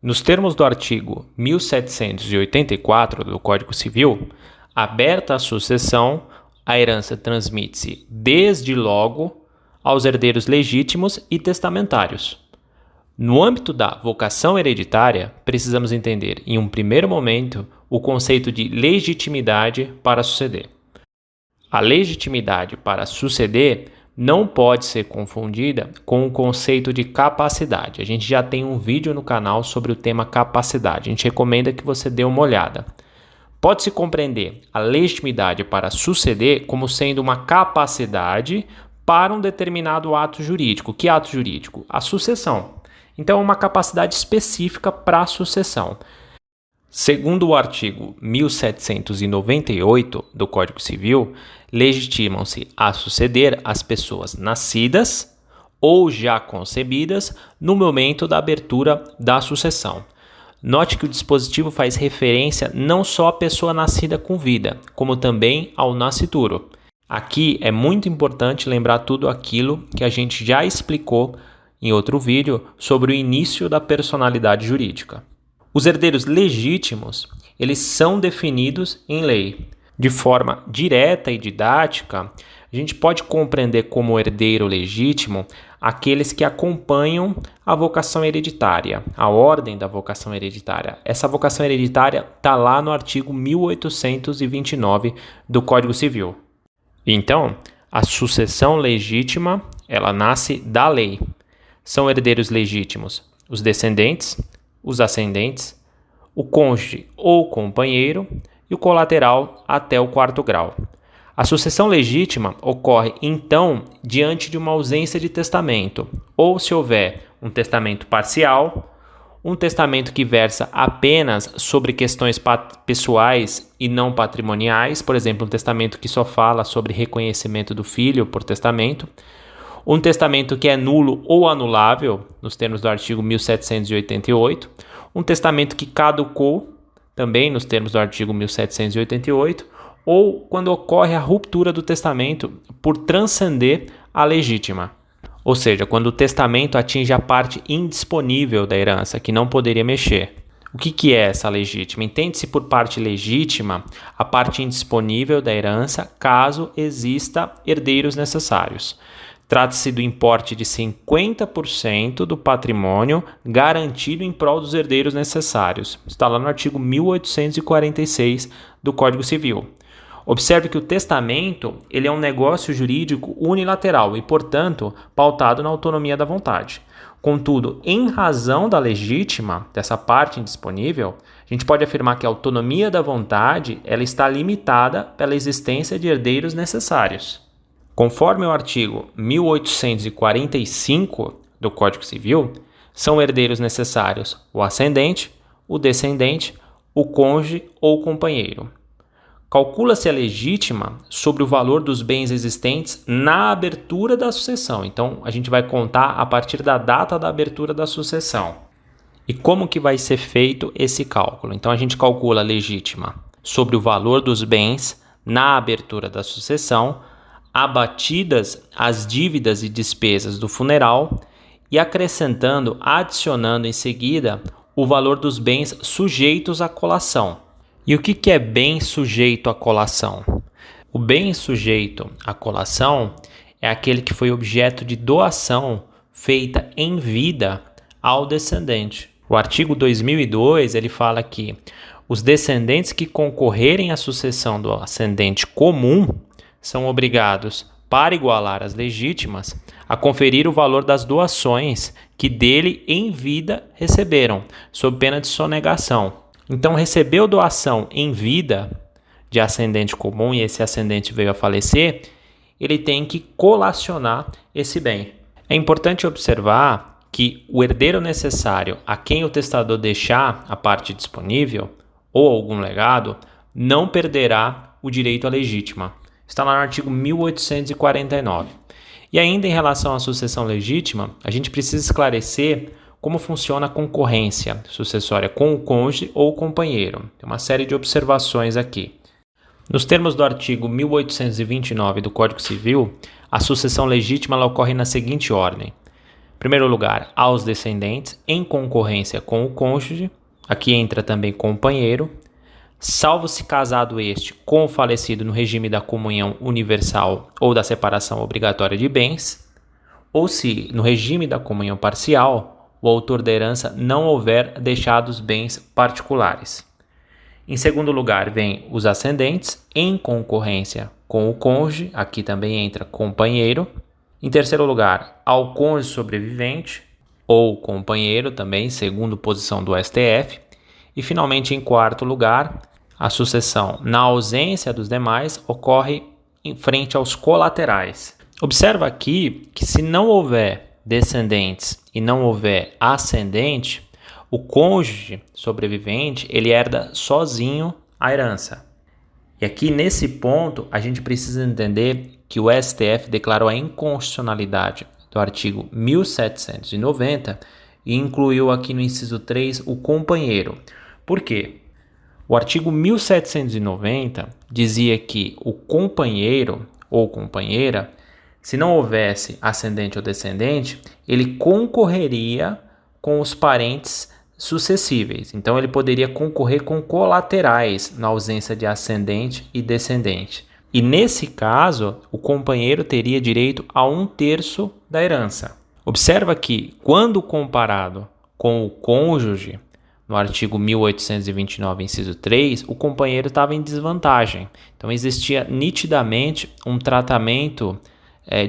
Nos termos do artigo 1784 do Código Civil, aberta a sucessão, a herança transmite-se desde logo aos herdeiros legítimos e testamentários. No âmbito da vocação hereditária, precisamos entender, em um primeiro momento, o conceito de legitimidade para suceder. A legitimidade para suceder não pode ser confundida com o conceito de capacidade. A gente já tem um vídeo no canal sobre o tema capacidade. A gente recomenda que você dê uma olhada. Pode-se compreender a legitimidade para suceder como sendo uma capacidade para um determinado ato jurídico. Que ato jurídico? A sucessão. Então, é uma capacidade específica para a sucessão. Segundo o artigo 1798 do Código Civil, legitimam-se a suceder as pessoas nascidas ou já concebidas no momento da abertura da sucessão. Note que o dispositivo faz referência não só à pessoa nascida com vida, como também ao nascituro. Aqui é muito importante lembrar tudo aquilo que a gente já explicou em outro vídeo sobre o início da personalidade jurídica. Os herdeiros legítimos, eles são definidos em lei. De forma direta e didática, a gente pode compreender como herdeiro legítimo aqueles que acompanham a vocação hereditária, a ordem da vocação hereditária. Essa vocação hereditária está lá no artigo 1829 do Código Civil. Então, a sucessão legítima, ela nasce da lei. São herdeiros legítimos os descendentes, os ascendentes, o cônjuge ou companheiro e o colateral até o quarto grau. A sucessão legítima ocorre, então, diante de uma ausência de testamento, ou se houver um testamento parcial, um testamento que versa apenas sobre questões pessoais e não patrimoniais, por exemplo, um testamento que só fala sobre reconhecimento do filho por testamento, um testamento que é nulo ou anulável, nos termos do artigo 1788, um testamento que caducou, também nos termos do artigo 1788, ou quando ocorre a ruptura do testamento por transcender a legítima. Ou seja, quando o testamento atinge a parte indisponível da herança, que não poderia mexer. O que é essa legítima? Entende-se por parte legítima a parte indisponível da herança, caso exista herdeiros necessários. Trata-se do importe de 50% do patrimônio garantido em prol dos herdeiros necessários. Está lá no artigo 1846 do Código Civil. Observe que o testamento ele é um negócio jurídico unilateral e, portanto, pautado na autonomia da vontade. Contudo, em razão da legítima, dessa parte indisponível, a gente pode afirmar que a autonomia da vontade ela está limitada pela existência de herdeiros necessários. Conforme o artigo 1845 do Código Civil, são herdeiros necessários o ascendente, o descendente, o cônjuge ou companheiro. Calcula-se a legítima sobre o valor dos bens existentes na abertura da sucessão. Então, a gente vai contar a partir da data da abertura da sucessão. E como que vai ser feito esse cálculo? Então, a gente calcula a legítima sobre o valor dos bens na abertura da sucessão, abatidas as dívidas e despesas do funeral e adicionando em seguida o valor dos bens sujeitos à colação. E o que é bem sujeito à colação? O bem sujeito à colação é aquele que foi objeto de doação feita em vida ao descendente. O artigo 2002 ele fala que os descendentes que concorrerem à sucessão do ascendente comum são obrigados, para igualar as legítimas, a conferir o valor das doações que dele em vida receberam, sob pena de sonegação. Então, recebeu doação em vida de ascendente comum e esse ascendente veio a falecer, ele tem que colacionar esse bem. É importante observar que o herdeiro necessário a quem o testador deixar a parte disponível ou algum legado não perderá o direito à legítima. Está lá no artigo 1849. E ainda em relação à sucessão legítima, a gente precisa esclarecer como funciona a concorrência sucessória com o cônjuge ou o companheiro. Tem uma série de observações aqui. Nos termos do artigo 1829 do Código Civil, a sucessão legítima ela ocorre na seguinte ordem. primeiro lugar, aos descendentes, em concorrência com o cônjuge, aqui entra também companheiro, salvo se casado este com o falecido no regime da comunhão universal ou da separação obrigatória de bens, ou se, no regime da comunhão parcial, o autor da herança não houver deixado os bens particulares. Em segundo lugar, vem os ascendentes, em concorrência com o cônjuge, aqui também entra companheiro. Em terceiro lugar, ao cônjuge sobrevivente, ou companheiro também, segundo posição do STF. E finalmente, em quarto lugar, a sucessão na ausência dos demais ocorre em frente aos colaterais. Observa aqui que se não houver descendentes e não houver ascendente, o cônjuge sobrevivente ele herda sozinho a herança. E aqui nesse ponto a gente precisa entender que o STF declarou a inconstitucionalidade do artigo 1790 e incluiu aqui no inciso 3 o companheiro. Por quê? O artigo 1790 dizia que o companheiro ou companheira, se não houvesse ascendente ou descendente, ele concorreria com os parentes sucessíveis. Então, ele poderia concorrer com colaterais na ausência de ascendente e descendente. E nesse caso, o companheiro teria direito a 1/3 da herança. Observa que, quando comparado com o cônjuge, no artigo 1829, inciso 3, o companheiro estava em desvantagem. Então, existia nitidamente um tratamento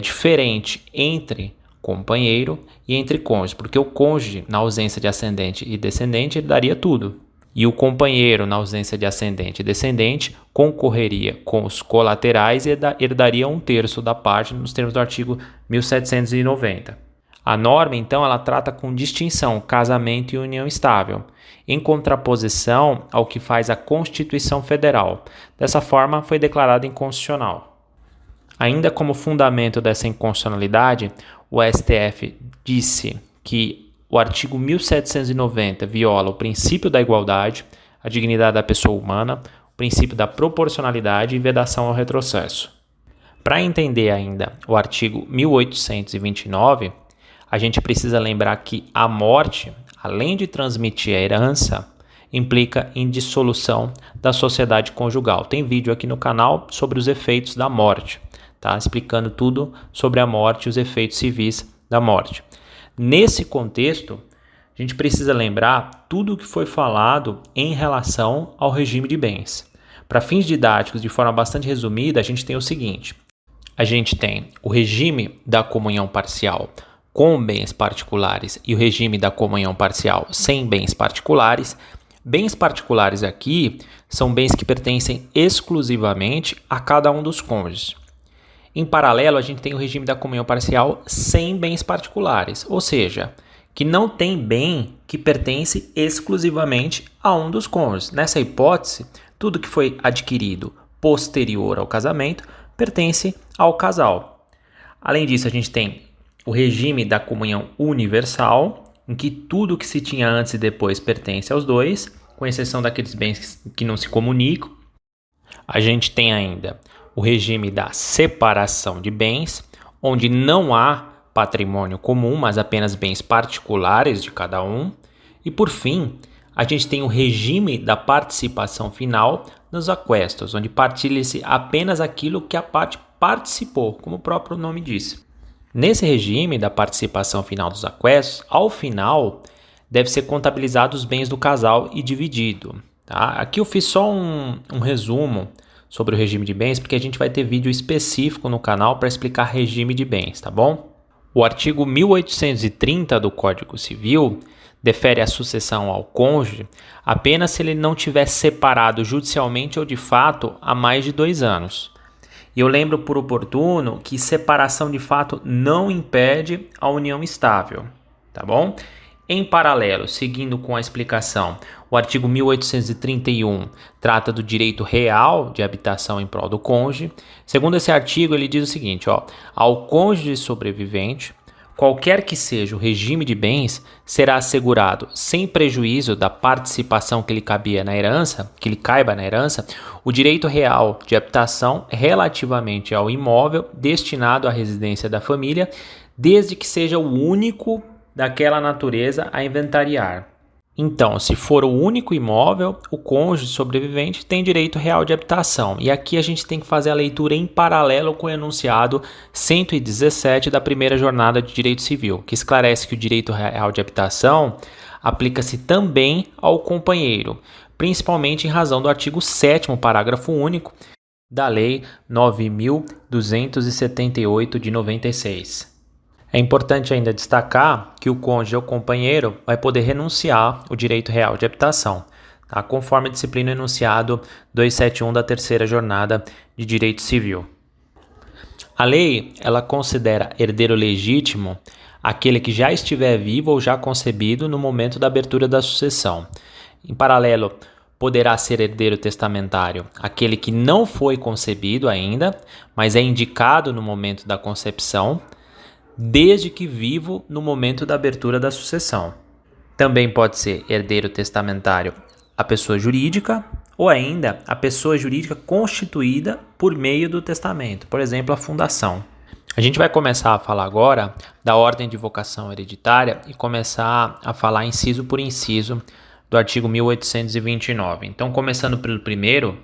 diferente entre companheiro e entre cônjuge, porque o cônjuge, na ausência de ascendente e descendente, ele daria tudo. E o companheiro, na ausência de ascendente e descendente, concorreria com os colaterais e herdaria 1/3 da parte nos termos do artigo 1790. A norma, então, ela trata com distinção casamento e união estável, em contraposição ao que faz a Constituição Federal. Dessa forma, foi declarada inconstitucional. Ainda como fundamento dessa inconstitucionalidade, o STF disse que o artigo 1790 viola o princípio da igualdade, a dignidade da pessoa humana, o princípio da proporcionalidade e vedação ao retrocesso. Para entender ainda o artigo 1829, a gente precisa lembrar que a morte, além de transmitir a herança, implica em dissolução da sociedade conjugal. Tem vídeo aqui no canal sobre os efeitos da morte, tá? Explicando tudo sobre a morte e os efeitos civis da morte. Nesse contexto, a gente precisa lembrar tudo o que foi falado em relação ao regime de bens. Para fins didáticos, de forma bastante resumida, a gente tem o seguinte: a gente tem o regime da comunhão parcial com bens particulares e o regime da comunhão parcial sem bens particulares. Bens particulares aqui são bens que pertencem exclusivamente a cada um dos cônjuges. Em paralelo, a gente tem o regime da comunhão parcial sem bens particulares, ou seja, que não tem bem que pertence exclusivamente a um dos cônjuges. Nessa hipótese, tudo que foi adquirido posterior ao casamento pertence ao casal. Além disso, a gente tem o regime da comunhão universal, em que tudo que se tinha antes e depois pertence aos dois, com exceção daqueles bens que não se comunicam. A gente tem ainda o regime da separação de bens, onde não há patrimônio comum, mas apenas bens particulares de cada um. E por fim, a gente tem o regime da participação final nos aquestos, onde partilha-se apenas aquilo que a parte participou, como o próprio nome diz. Nesse regime da participação final dos aquestos, ao final, deve ser contabilizado os bens do casal e dividido. Tá? Aqui eu fiz só um resumo sobre o regime de bens, porque a gente vai ter vídeo específico no canal para explicar regime de bens, tá bom? O artigo 1830 do Código Civil defere a sucessão ao cônjuge apenas se ele não tiver separado judicialmente ou de fato há mais de 2 anos. E eu lembro por oportuno que separação de fato não impede a união estável, tá bom? Em paralelo, seguindo com a explicação, o artigo 1831 trata do direito real de habitação em prol do cônjuge. Segundo esse artigo, ele diz o seguinte, ao cônjuge sobrevivente, qualquer que seja o regime de bens, será assegurado, sem prejuízo da participação que lhe cabia na herança, que lhe caiba na herança, o direito real de habitação relativamente ao imóvel destinado à residência da família, desde que seja o único daquela natureza a inventariar. Então, se for o único imóvel, o cônjuge sobrevivente tem direito real de habitação. E aqui a gente tem que fazer a leitura em paralelo com o enunciado 117 da primeira jornada de direito civil, que esclarece que o direito real de habitação aplica-se também ao companheiro, principalmente em razão do artigo 7º, parágrafo único, da Lei 9.278 de 96. É importante ainda destacar que o cônjuge ou companheiro vai poder renunciar o direito real de habitação, tá? Conforme a disciplina enunciado 271 da terceira jornada de direito civil. A lei ela considera herdeiro legítimo aquele que já estiver vivo ou já concebido no momento da abertura da sucessão. Em paralelo, poderá ser herdeiro testamentário aquele que não foi concebido ainda, mas é indicado no momento da concepção, desde que vivo no momento da abertura da sucessão. Também pode ser herdeiro testamentário a pessoa jurídica ou ainda a pessoa jurídica constituída por meio do testamento, por exemplo, a fundação. A gente vai começar a falar agora da ordem de vocação hereditária e começar a falar inciso por inciso do artigo 1829. Então, começando pelo primeiro,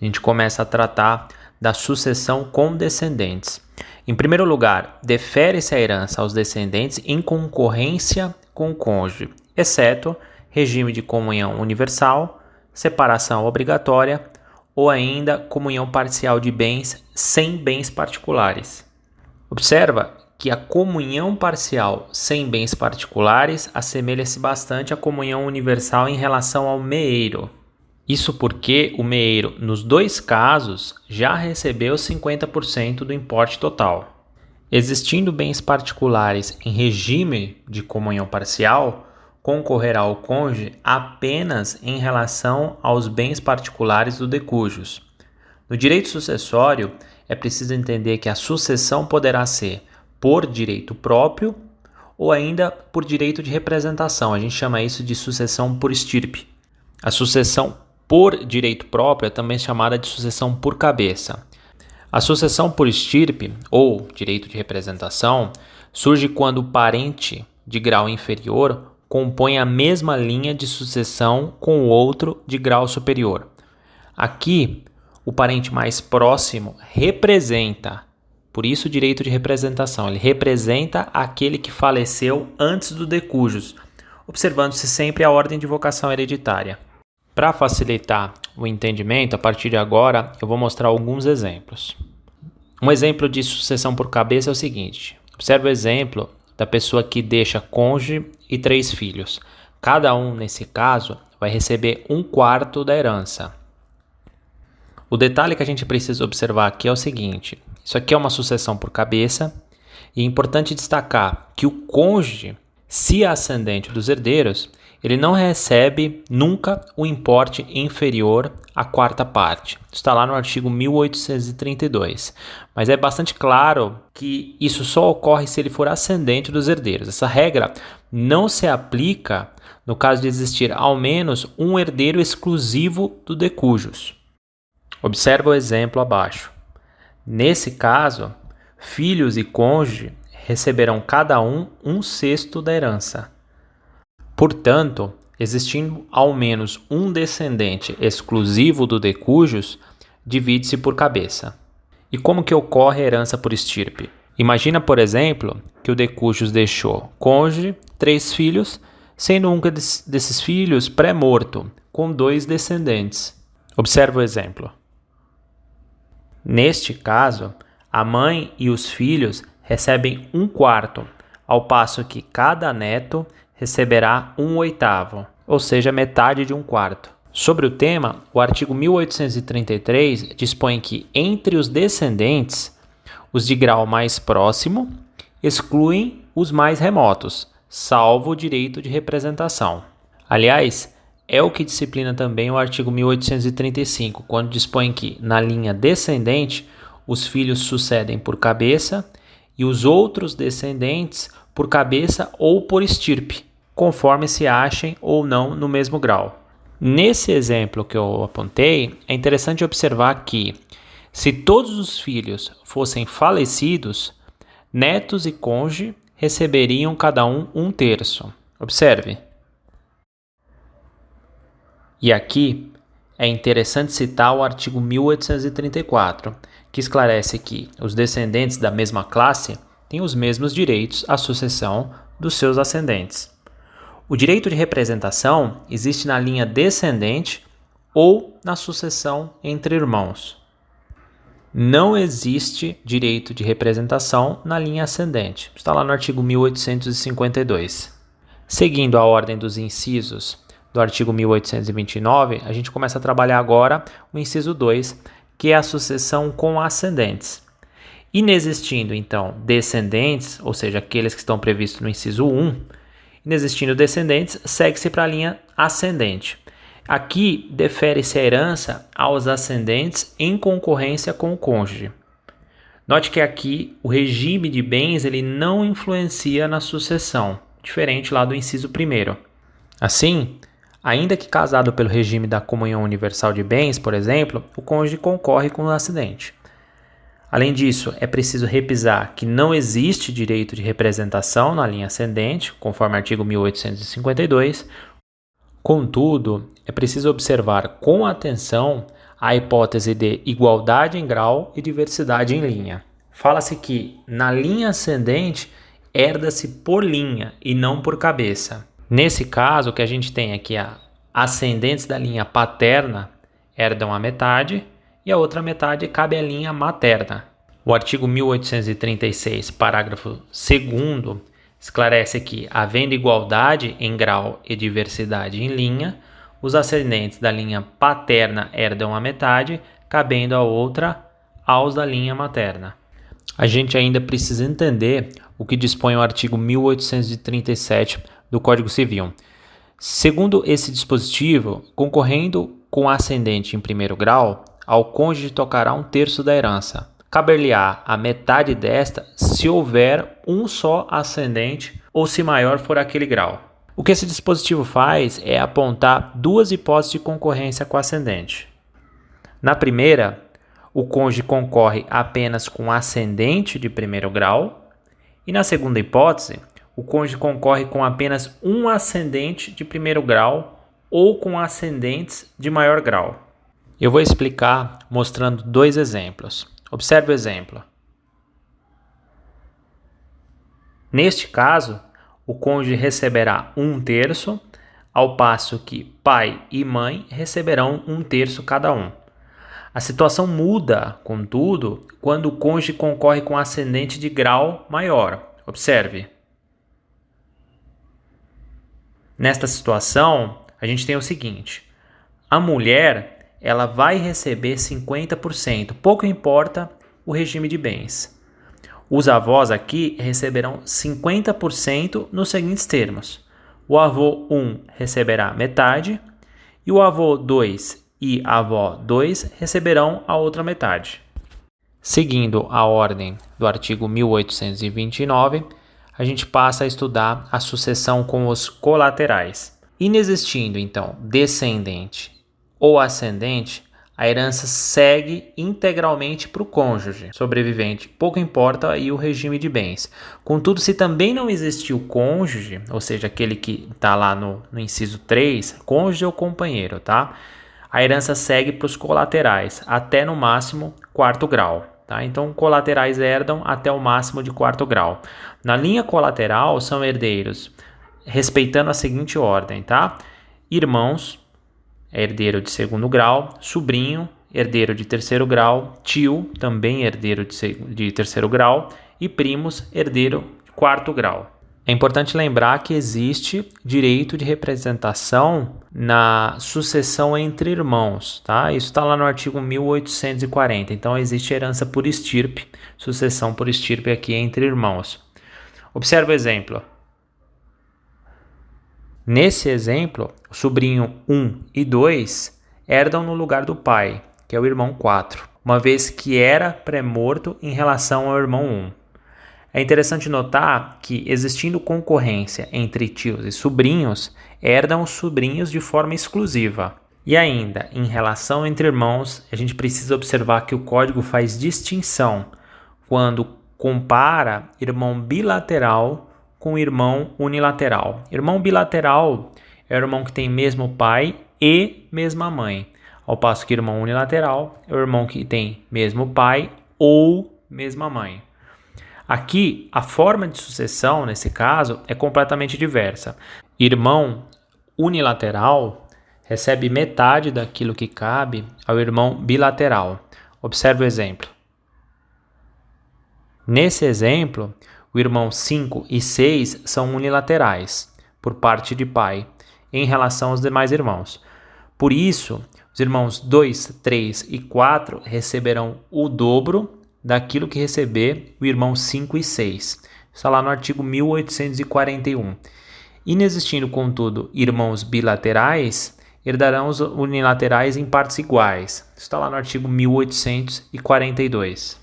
a gente começa a tratar da sucessão com descendentes. Em primeiro lugar, defere-se a herança aos descendentes em concorrência com o cônjuge, exceto regime de comunhão universal, separação obrigatória ou ainda comunhão parcial de bens sem bens particulares. Observa que a comunhão parcial sem bens particulares assemelha-se bastante à comunhão universal em relação ao meeiro. Isso porque o meeiro, nos dois casos, já recebeu 50% do importe total. Existindo bens particulares em regime de comunhão parcial, concorrerá o cônjuge apenas em relação aos bens particulares do decujus. No direito sucessório, é preciso entender que a sucessão poderá ser por direito próprio ou ainda por direito de representação. A gente chama isso de sucessão por estirpe. A sucessão por direito próprio é também chamada de sucessão por cabeça. A sucessão por estirpe, ou direito de representação, surge quando o parente de grau inferior compõe a mesma linha de sucessão com o outro de grau superior. Aqui, o parente mais próximo representa, por isso o direito de representação, ele representa aquele que faleceu antes do decujus, observando-se sempre a ordem de vocação hereditária. Para facilitar o entendimento, a partir de agora eu vou mostrar alguns exemplos. Um exemplo de sucessão por cabeça é o seguinte: observe o exemplo da pessoa que deixa cônjuge e 3 filhos. Cada um, nesse caso, vai receber 1/4 da herança. O detalhe que a gente precisa observar aqui é o seguinte: isso aqui é uma sucessão por cabeça e é importante destacar que o cônjuge, se é ascendente dos herdeiros, ele não recebe nunca o importe inferior à 4ª parte. Está lá no artigo 1832. Mas é bastante claro que isso só ocorre se ele for ascendente dos herdeiros. Essa regra não se aplica no caso de existir ao menos um herdeiro exclusivo do decujus. Observa o exemplo abaixo. Nesse caso, filhos e cônjuge receberão cada um 1/6 da herança. Portanto, existindo ao menos um descendente exclusivo do decujus, divide-se por cabeça. E como que ocorre a herança por estirpe? Imagina, por exemplo, que o decujus deixou cônjuge, 3 filhos, sendo um desses filhos pré-morto, com 2 descendentes. Observe o exemplo. Neste caso, a mãe e os filhos recebem 1/4, ao passo que cada neto receberá 1/8, ou seja, metade de 1/4. Sobre o tema, o artigo 1833 dispõe que, entre os descendentes, os de grau mais próximo excluem os mais remotos, salvo o direito de representação. Aliás, é o que disciplina também o artigo 1835, quando dispõe que, na linha descendente, os filhos sucedem por cabeça e os outros descendentes por cabeça ou por estirpe, conforme se achem ou não no mesmo grau. Nesse exemplo que eu apontei, é interessante observar que, se todos os filhos fossem falecidos, Netos e cônjuge receberiam cada um terço. Observe. E aqui é interessante citar o artigo 1834, que esclarece que os descendentes da mesma classe têm os mesmos direitos à sucessão dos seus ascendentes. O direito de representação existe na linha descendente ou na sucessão entre irmãos. Não existe direito de representação na linha ascendente. Está lá no artigo 1852. Seguindo a ordem dos incisos do artigo 1829, a gente começa a trabalhar agora o inciso 2, que é a sucessão com ascendentes. Inexistindo, então, descendentes, ou seja, aqueles que estão previstos no inciso 1, inexistindo descendentes, segue-se para a linha ascendente. Aqui, defere-se a herança aos ascendentes em concorrência com o cônjuge. Note que aqui o regime de bens ele não influencia na sucessão, diferente lá do inciso 1. Assim, ainda que casado pelo regime da comunhão universal de bens, por exemplo, o cônjuge concorre com o ascendente. Além disso, é preciso repisar que não existe direito de representação na linha ascendente, conforme o artigo 1852. Contudo, é preciso observar com atenção a hipótese de igualdade em grau e diversidade em linha. Fala-se que, na linha ascendente, herda-se por linha e não por cabeça. Nesse caso, o que a gente tem aqui, ascendentes da linha paterna herdam a metade e a outra metade cabe à linha materna. O artigo 1836, parágrafo 2º, esclarece que, havendo igualdade em grau e diversidade em linha, os ascendentes da linha paterna herdam a metade, cabendo a outra aos da linha materna. A gente ainda precisa entender o que dispõe o artigo 1837 do Código Civil. Segundo esse dispositivo, concorrendo com ascendente em primeiro grau, ao cônjuge tocará um terço da herança. Caber-lhe-á a metade desta se houver um só ascendente ou se maior for aquele grau. O que esse dispositivo faz é apontar duas hipóteses de concorrência com ascendente. Na primeira, o cônjuge concorre apenas com ascendente de primeiro grau, e na segunda hipótese, o cônjuge concorre com apenas um ascendente de primeiro grau ou com ascendentes de maior grau. Eu vou explicar mostrando dois exemplos. Observe o exemplo. Neste caso, o cônjuge receberá um terço, ao passo que pai e mãe receberão um terço cada um. A situação muda, contudo, quando o cônjuge concorre com ascendente de grau maior. Observe. Nesta situação, a gente tem o seguinte: a mulher ela vai receber 50%, pouco importa o regime de bens. Os avós aqui receberão 50% nos seguintes termos: o avô 1 receberá metade e o avô 2 e a avó 2 receberão a outra metade. Seguindo a ordem do artigo 1829, a gente passa a estudar a sucessão com os colaterais. Inexistindo, então, descendente ou ascendente, a herança segue integralmente para o cônjuge sobrevivente, pouco importa aí o regime de bens. Contudo, se também não existir o cônjuge, ou seja, aquele que está lá no inciso 3, cônjuge ou companheiro, tá? A herança segue para os colaterais, até no máximo quarto grau. Tá? Então, colaterais herdam até o máximo de quarto grau. Na linha colateral, são herdeiros, respeitando a seguinte ordem, tá? Irmãos, herdeiro de segundo grau, sobrinho, herdeiro de terceiro grau, tio, também herdeiro de terceiro grau, e primos, herdeiro de quarto grau. É importante lembrar que existe direito de representação na sucessão entre irmãos, tá? Isso está lá no artigo 1840. Então, existe herança por estirpe, sucessão por estirpe aqui entre irmãos. Observe o exemplo. Nesse exemplo, o sobrinho 1 e 2 herdam no lugar do pai, que é o irmão 4, uma vez que era pré-morto em relação ao irmão 1. É interessante notar que, existindo concorrência entre tios e sobrinhos, herdam os sobrinhos de forma exclusiva. E ainda, em relação entre irmãos, a gente precisa observar que o código faz distinção quando compara irmão bilateral com irmão unilateral. Irmão bilateral é o irmão que tem mesmo pai e mesma mãe, ao passo que irmão unilateral é o irmão que tem mesmo pai ou mesma mãe. Aqui, a forma de sucessão, nesse caso, é completamente diversa. Irmão unilateral recebe metade daquilo que cabe ao irmão bilateral. Observe o exemplo. Nesse exemplo, o irmão 5 e 6 são unilaterais, por parte de pai, em relação aos demais irmãos. Por isso, os irmãos 2, 3 e 4 receberão o dobro daquilo que receber o irmão 5 e 6. Está lá no artigo 1841. Inexistindo, contudo, irmãos bilaterais, herdarão os unilaterais em partes iguais. Está lá no artigo 1842.